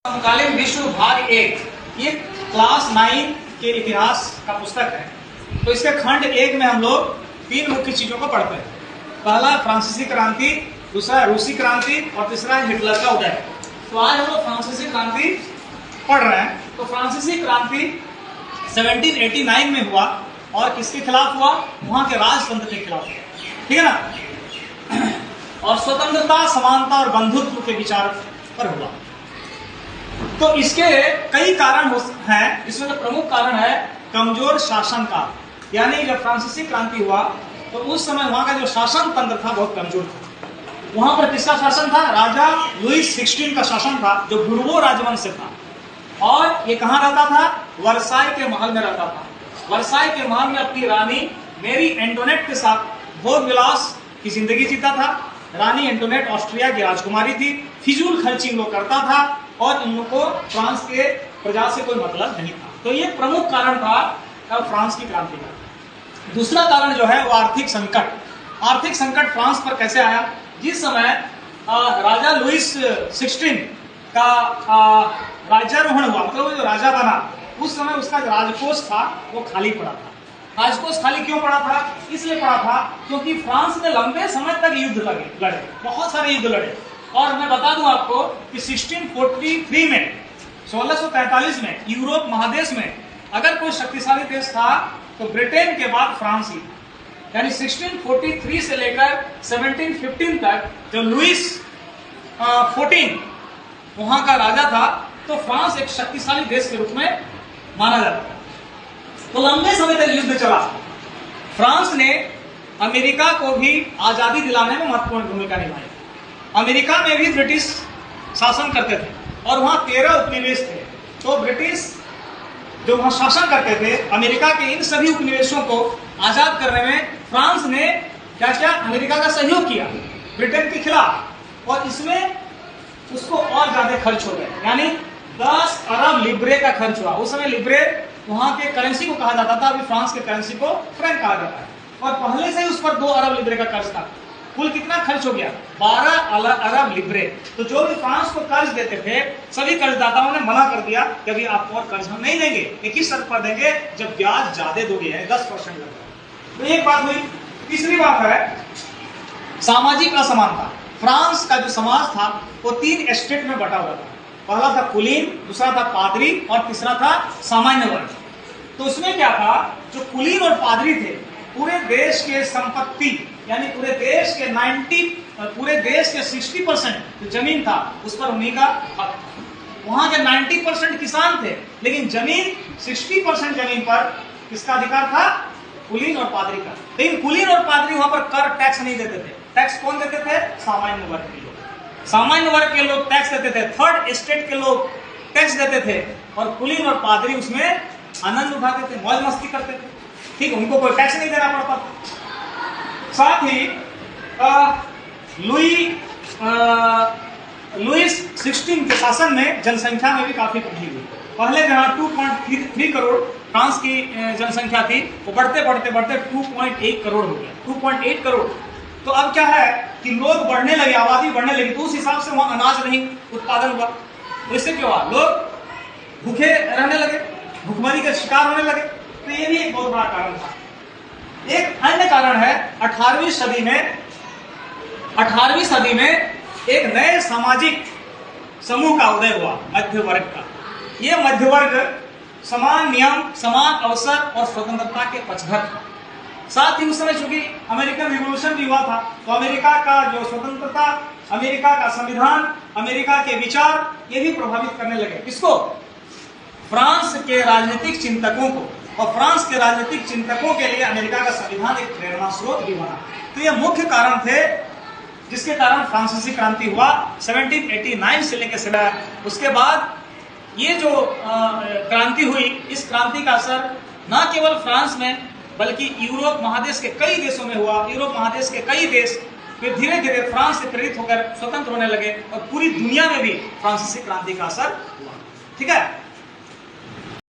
समकालीन विश्व भाग 1 ये क्लास 9 के इतिहास का पुस्तक है। तो इसके खंड 1 में हम लोग 3 मुख्य चीजों को पढ़ते हैं। पहला फ्रांसीसी क्रांति, दूसरा रूसी क्रांति और तीसरा हिटलर का उदय। तो आज हम लोग फ्रांसीसी क्रांति पढ़ रहे हैं। तो फ्रांसीसी क्रांति 1789 में हुआ और किसके खिलाफ हुआ? वहां के राजतंत्र के खिलाफ, ठीक है ना। और स्वतंत्रता, समानता और बंधुत्व के विचार पर हुआ। तो इसके कई कारण हैं। इसमें तो प्रमुख कारण है कमजोर शासन का। यानी जब फ्रांसीसी क्रांति हुआ तो उस समय वहां का जो शासन तंत्र था बहुत कमजोर था। वहां पर किसका शासन था? राजा लुईस 16 का शासन था, जो बुर्बो राजवंश से था। और ये कहां रहता था? वर्साई के महल में रहता था। वर्साई के महल में अपनी रानी मेरी एंटोनेट के साथ भोग विलास की जिंदगी जीता था। रानी एंटोनेट ऑस्ट्रिया की राजकुमारी थी। फिजूल खर्ची वो करता था और इन लोगों को फ्रांस के प्रजा से कोई मतलब नहीं था। तो ये प्रमुख कारण था फ्रांस की क्रांति का। दूसरा कारण जो है वो आर्थिक संकट। आर्थिक संकट फ्रांस पर कैसे आया? जिस समय राजा लुईस 16 का राज्यारोहण हुआ, मतलब जो राजा बना, उस समय उसका जो राजकोष था वो खाली पड़ा था। राजकोष खाली क्यों पड़ा था? इसलिए पड़ा था क्योंकि फ्रांस ने लंबे समय तक युद्ध लड़े, बहुत सारे युद्ध लड़े। और मैं बता दूं आपको कि 1643 में, 1643 में यूरोप महादेश में अगर कोई शक्तिशाली देश था तो ब्रिटेन के बाद फ्रांस ही था। यानी 1643 से लेकर 1715 तक जो लुईस 14 वहां का राजा था, तो फ्रांस एक शक्तिशाली देश के रूप में माना जाता है। तो लंबे समय तक युद्ध चला। फ्रांस ने अमेरिका को भी आजादी दिलाने में महत्वपूर्ण भूमिका निभाई। अमेरिका में भी ब्रिटिश शासन करते थे और वहां 13 उपनिवेश थे। तो ब्रिटिश जो वहां शासन करते थे, अमेरिका के इन सभी उपनिवेशों को आजाद करने में फ्रांस ने क्या क्या अमेरिका का सहयोग किया ब्रिटेन के खिलाफ। और इसमें उसको और ज्यादा खर्च हो गए, यानी 10 अरब लिब्रे का खर्च हुआ। उस समय लिब्रे वहां के करेंसी को कहा जाता था, अभी फ्रांस के करेंसी को फ्रैंक कहा जाता है। और पहले से ही उस पर 2 अरब लिब्रे का कर्ज था। कुल कितना खर्च हो गया? 12 अरब लिब्रे। तो जो भी फ्रांस को कर्ज देते थे, सभी कर्जदाताओं ने मना कर दिया कि अभी आपको और कर्ज हम नहीं देंगे, एक ही शर्त पर देंगे जब ब्याज ज्यादा दोगे, 10% लगेगा। तो एक बात हुई। तीसरी बात है सामाजिक असमानता। फ्रांस का जो समाज था वो 3 एस्टेट में बटा हुआ था। पहला था कुलीन, दूसरा था पादरी और तीसरा था सामान्य वर्ग। तो उसमें क्या था? जो कुलीन और पादरी थे, पूरे देश के संपत्ति, यानी पूरे देश के 60% जो जमीन था उस पर उन्हीं का हक था। वहां के 90% किसान थे, लेकिन जमीन 60% जमीन पर किसका अधिकार था? कुलीन और पादरी का। लेकिन कुलीन और पादरी वहां पर कर टैक्स नहीं देते थे। टैक्स कौन देते थे? सामान्य वर्ग के लोग। सामान्य वर्ग के लोग टैक्स देते थे, थर्ड स्टेट के लोग टैक्स देते थे, और कुलीन और पादरी उसमें आनंद उठाते थे, मौज मस्ती करते थे। ठीक, उनको कोई टैक्स नहीं देना पड़ता। साथ ही लुईस 16 के शासन में जनसंख्या में भी काफी वृद्धि हुई। पहले जहां 2.3 करोड़ फ्रांस की जनसंख्या थी, वो बढ़ते बढ़ते बढ़ते 2.8 करोड़ हो गया। 2.8 करोड़। तो अब क्या है कि लोग बढ़ने लगे, आबादी बढ़ने लगी, तो उस हिसाब से वहां अनाज नहीं उत्पादन हुआ। तो इससे क्या हुआ? लोग भूखे रहने लगे, भूखमरी का शिकार होने लगे। तो ये भी एक बहुत बड़ा कारण था। एक अन्य कारण है 18वीं सदी में एक नए सामाजिक समूह का उदय हुआ, मध्य वर्ग का। यह मध्य वर्ग समान नियम, समान अवसर और स्वतंत्रता के पक्षधर था। साथ ही उस समय चूंकि अमेरिकन रिवॉल्यूशन भी हुआ था, तो अमेरिका का जो स्वतंत्रता, अमेरिका का संविधान, अमेरिका के विचार, ये भी प्रभावित करने लगे। किसको? फ्रांस के राजनीतिक चिंतकों को। और फ्रांस के राजनीतिक चिंतकों के लिए अमेरिका का संविधान एक प्रेरणा स्रोत भी बना। तो ये मुख्य कारण थे जिसके कारण फ्रांसीसी क्रांति हुआ 1789 से लेकर। उसके बाद ये जो क्रांति हुई, इस क्रांति का असर न केवल फ्रांस में बल्कि यूरोप महादेश के कई देशों में हुआ। यूरोप महादेश के कई देश फिर धीरे धीरे फ्रांस से प्रेरित होकर स्वतंत्र होने लगे और पूरी दुनिया में भी फ्रांसीसी क्रांति का असर हुआ। ठीक है।